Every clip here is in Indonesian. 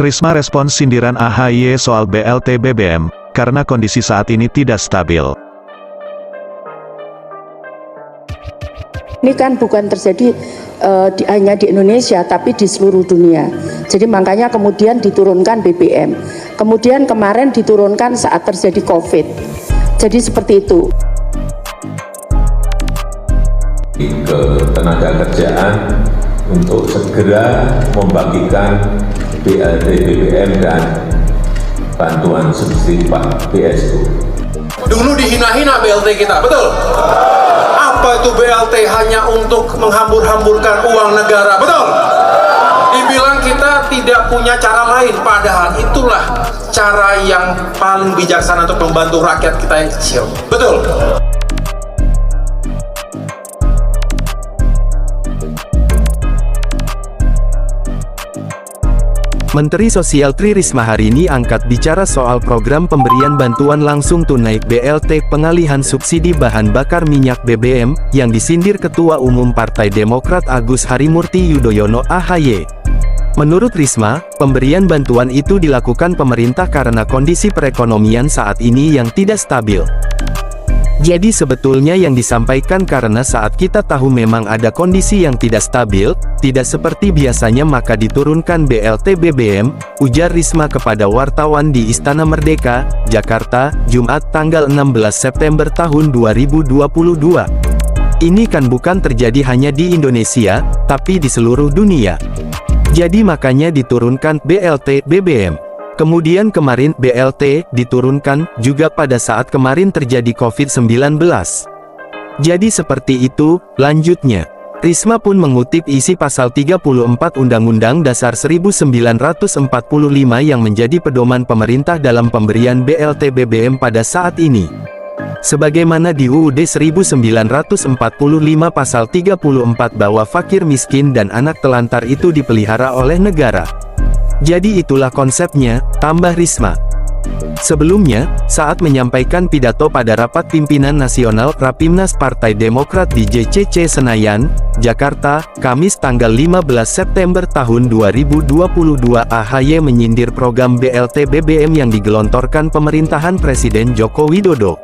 Risma respons sindiran AHY soal BLT BBM, karena kondisi saat ini tidak stabil. Ini kan bukan terjadi hanya di Indonesia, tapi di seluruh dunia. Jadi makanya kemudian diturunkan BBM. Kemudian kemarin diturunkan saat terjadi COVID. Jadi seperti itu. Ketenagakerjaan untuk segera membagikan BLT BBM dan bantuan subsidi BSU. Dulu dihina-hina BLT kita, betul? Apa itu BLT hanya untuk menghambur-hamburkan uang negara, betul? Dibilang kita tidak punya cara lain, padahal itulah cara yang paling bijaksana untuk membantu rakyat kita yang kecil, betul? Menteri Sosial Tri Risma hari ini angkat bicara soal program pemberian bantuan langsung tunai BLT pengalihan subsidi bahan bakar minyak BBM, yang disindir Ketua Umum Partai Demokrat Agus Harimurti Yudhoyono AHY. Menurut Risma, pemberian bantuan itu dilakukan pemerintah karena kondisi perekonomian saat ini yang tidak stabil. Jadi sebetulnya yang disampaikan karena saat kita tahu memang ada kondisi yang tidak stabil, tidak seperti biasanya maka diturunkan BLT BBM, ujar Risma kepada wartawan di Istana Merdeka, Jakarta, Jumat tanggal 16 September tahun 2022. Ini kan bukan terjadi hanya di Indonesia, tapi di seluruh dunia. Jadi makanya diturunkan BLT BBM. Kemudian kemarin BLT diturunkan juga pada saat kemarin terjadi COVID-19. Jadi seperti itu, lanjutnya. Risma pun mengutip isi pasal 34 Undang-Undang Dasar 1945 yang menjadi pedoman pemerintah dalam pemberian BLT BBM pada saat ini. Sebagaimana di UUD 1945 pasal 34 bahwa fakir miskin dan anak telantar itu dipelihara oleh negara. Jadi itulah konsepnya, tambah Risma. Sebelumnya, saat menyampaikan pidato pada Rapat Pimpinan Nasional Rapimnas Partai Demokrat di JCC Senayan, Jakarta, Kamis tanggal 15 September tahun 2022 AHY menyindir program BLT BBM yang digelontorkan pemerintahan Presiden Joko Widodo.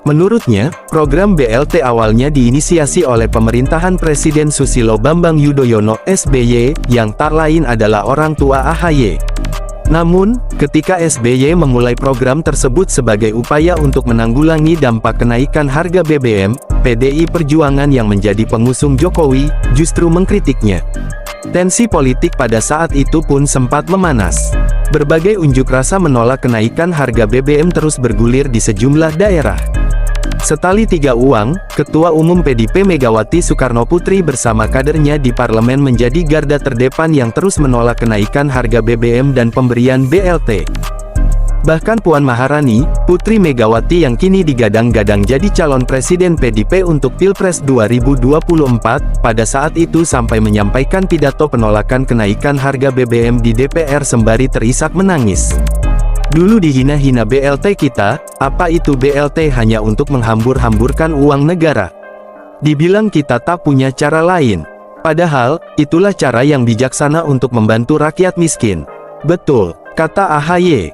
Menurutnya, program BLT awalnya diinisiasi oleh pemerintahan Presiden Susilo Bambang Yudhoyono (SBY), yang tak lain adalah orang tua AHY. Namun, ketika SBY memulai program tersebut sebagai upaya untuk menanggulangi dampak kenaikan harga BBM, PDI Perjuangan yang menjadi pengusung Jokowi, justru mengkritiknya. Tensi politik pada saat itu pun sempat memanas. Berbagai unjuk rasa menolak kenaikan harga BBM terus bergulir di sejumlah daerah. Setali tiga uang, Ketua Umum PDIP Megawati Soekarnoputri bersama kadernya di parlemen menjadi garda terdepan yang terus menolak kenaikan harga BBM dan pemberian BLT. Bahkan Puan Maharani, putri Megawati yang kini digadang-gadang jadi calon presiden PDIP untuk Pilpres 2024, pada saat itu sampai menyampaikan pidato penolakan kenaikan harga BBM di DPR sembari terisak menangis. Dulu dihina-hina BLT kita, apa itu BLT hanya untuk menghambur-hamburkan uang negara? Dibilang kita tak punya cara lain. Padahal, itulah cara yang bijaksana untuk membantu rakyat miskin. Betul, kata AHY.